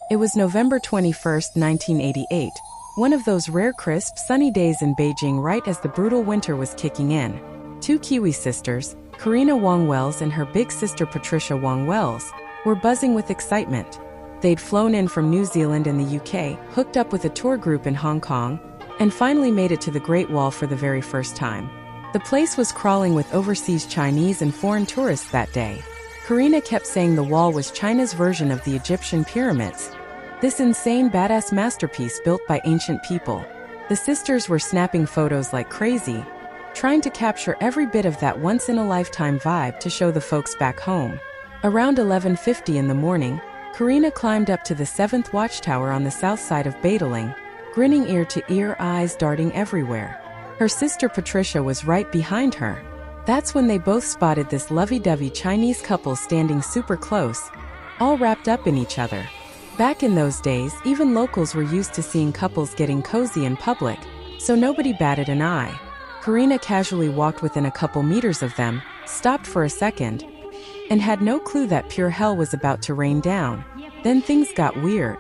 It was November 21st, 1988, one of those rare crisp, sunny days in Beijing right as the brutal winter was kicking in. Two Kiwi sisters, Karina Wong-Wells and her big sister Patricia Wong-Wells, were buzzing with excitement. They'd flown in from New Zealand and the UK, hooked up with a tour group in Hong Kong, and finally made it to the Great Wall for the very first time. The place was crawling with overseas Chinese and foreign tourists that day. Karina kept saying the wall was China's version of the Egyptian pyramids, this insane badass masterpiece built by ancient people. The sisters were snapping photos like crazy, trying to capture every bit of that once-in-a-lifetime vibe to show the folks back home. Around 11:50 in the morning, Karina climbed up to the 7th Watchtower on the south side of Badaling, grinning ear to ear, eyes darting everywhere. Her sister Patricia was right behind her. That's when they both spotted this lovey-dovey Chinese couple standing super close, all wrapped up in each other. Back in those days, even locals were used to seeing couples getting cozy in public, so nobody batted an eye. Karina casually walked within a couple meters of them, stopped for a second, and had no clue that pure hell was about to rain down. Then things got weird.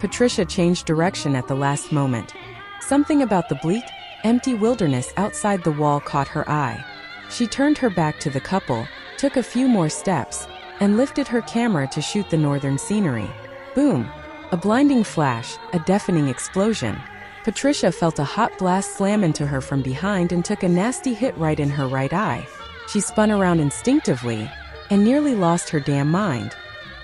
Patricia changed direction at the last moment. Something about the bleak, empty wilderness outside the wall caught her eye. She turned her back to the couple, took a few more steps, and lifted her camera to shoot the northern scenery. Boom! A blinding flash, a deafening explosion. Patricia felt a hot blast slam into her from behind and took a nasty hit right in her right eye. She spun around instinctively and nearly lost her damn mind.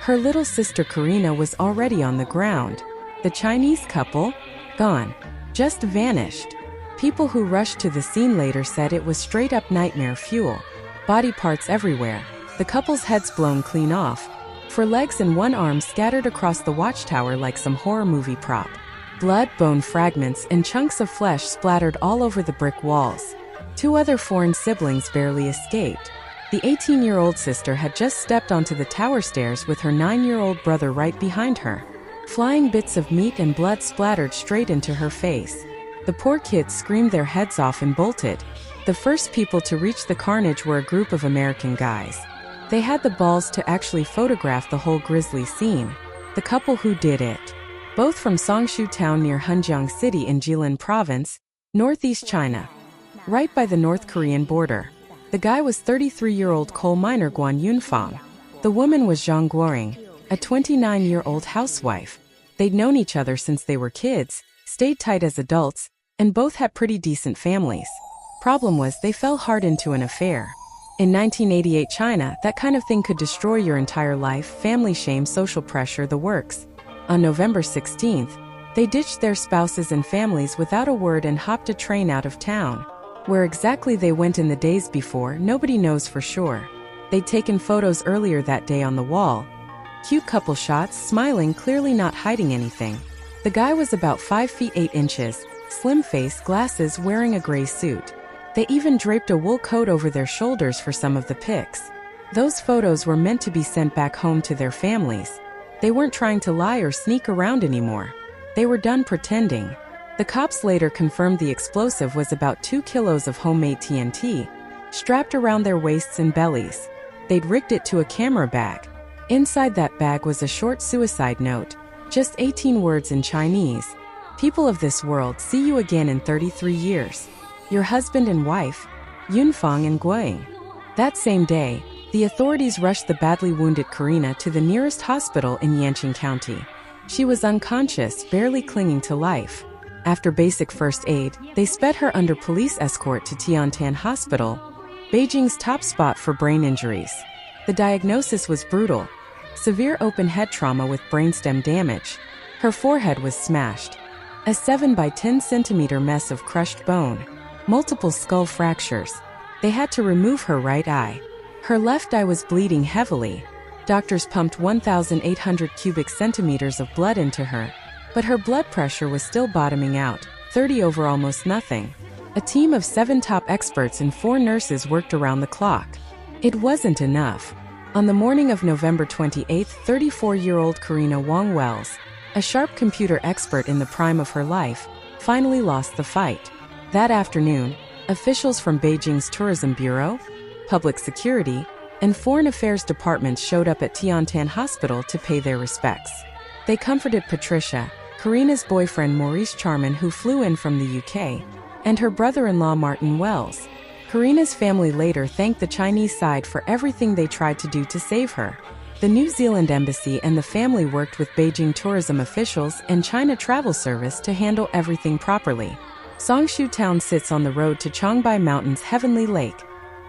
Her little sister Karina was already on the ground. The Chinese couple? Gone. Just vanished. People who rushed to the scene later said it was straight-up nightmare fuel. Body parts everywhere, the couple's heads blown clean off, for legs and one arm scattered across the watchtower like some horror movie prop. Blood, bone fragments, and chunks of flesh splattered all over the brick walls. Two other foreign siblings barely escaped. The 18-year-old sister had just stepped onto the tower stairs with her 9-year-old brother right behind her. Flying bits of meat and blood splattered straight into her face. The poor kids screamed their heads off and bolted. The first people to reach the carnage were a group of American guys. They had the balls to actually photograph the whole grisly scene. The couple who did it. Both from Songshu town near Hunjiang City in Jilin province, northeast China. Right by the North Korean border. The guy was 33-year-old coal miner Guan Yunfang. The woman was Zhang Guoring, a 29-year-old housewife. They'd known each other since they were kids, stayed tight as adults, and both had pretty decent families. Problem was they fell hard into an affair. In 1988 China, that kind of thing could destroy your entire life, family shame, social pressure, the works. On November 16th, they ditched their spouses and families without a word and hopped a train out of town. Where exactly they went in the days before, nobody knows for sure. They'd taken photos earlier that day on the wall. Cute couple shots, smiling, clearly not hiding anything. The guy was about 5 feet 8 inches, slim face, glasses, wearing a gray suit. They even draped a wool coat over their shoulders for some of the pics. Those photos were meant to be sent back home to their families. They weren't trying to lie or sneak around anymore. They were done pretending. The cops later confirmed the explosive was about 2 kilos of homemade TNT, strapped around their waists and bellies. They'd rigged it to a camera bag. Inside that bag was a short suicide note, just 18 words in Chinese. People of this world, see you again in 33 years. Your husband and wife, Yunfang and Guoying. That same day, the authorities rushed the badly wounded Karina to the nearest hospital in Yanqing County. She was unconscious, barely clinging to life. After basic first aid, they sped her under police escort to Tiantan Hospital, Beijing's top spot for brain injuries. The diagnosis was brutal. Severe open head trauma with brainstem damage. Her forehead was smashed. A 7 by 10 centimeter mess of crushed bone. Multiple skull fractures. They had to remove her right eye. Her left eye was bleeding heavily. Doctors pumped 1,800 cubic centimeters of blood into her, but her blood pressure was still bottoming out, 30 over almost nothing. A team of 7 top experts and 4 nurses worked around the clock. It wasn't enough. On the morning of November 28, 34-year-old Karina Wong-Wells, a sharp computer expert in the prime of her life, finally lost the fight. That afternoon, officials from Beijing's Tourism Bureau, Public Security, and Foreign Affairs departments showed up at Tiantan Hospital to pay their respects. They comforted Patricia, Karina's boyfriend Maurice Charman, who flew in from the UK, and her brother-in-law Martin Wells. Karina's family later thanked the Chinese side for everything they tried to do to save her. The New Zealand embassy and the family worked with Beijing tourism officials and China Travel Service to handle everything properly. Songshu town sits on the road to Changbai Mountain's Heavenly Lake,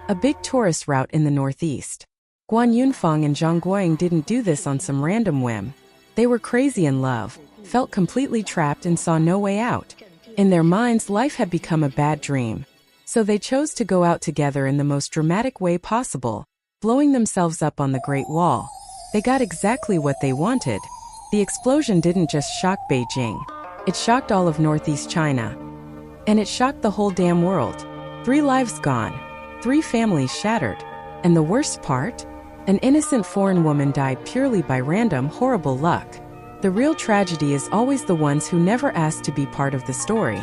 a big tourist route in the northeast. Guan Yunfeng and Zhang Guoying didn't do this on some random whim. They were crazy in love, felt completely trapped and saw no way out. In their minds, life had become a bad dream. So they chose to go out together in the most dramatic way possible, blowing themselves up on the Great Wall. They got exactly what they wanted. The explosion didn't just shock Beijing. It shocked all of Northeast China. And it shocked the whole damn world. 3 lives gone. 3 families shattered. And the worst part? An innocent foreign woman died purely by random, horrible luck. The real tragedy is always the ones who never asked to be part of the story.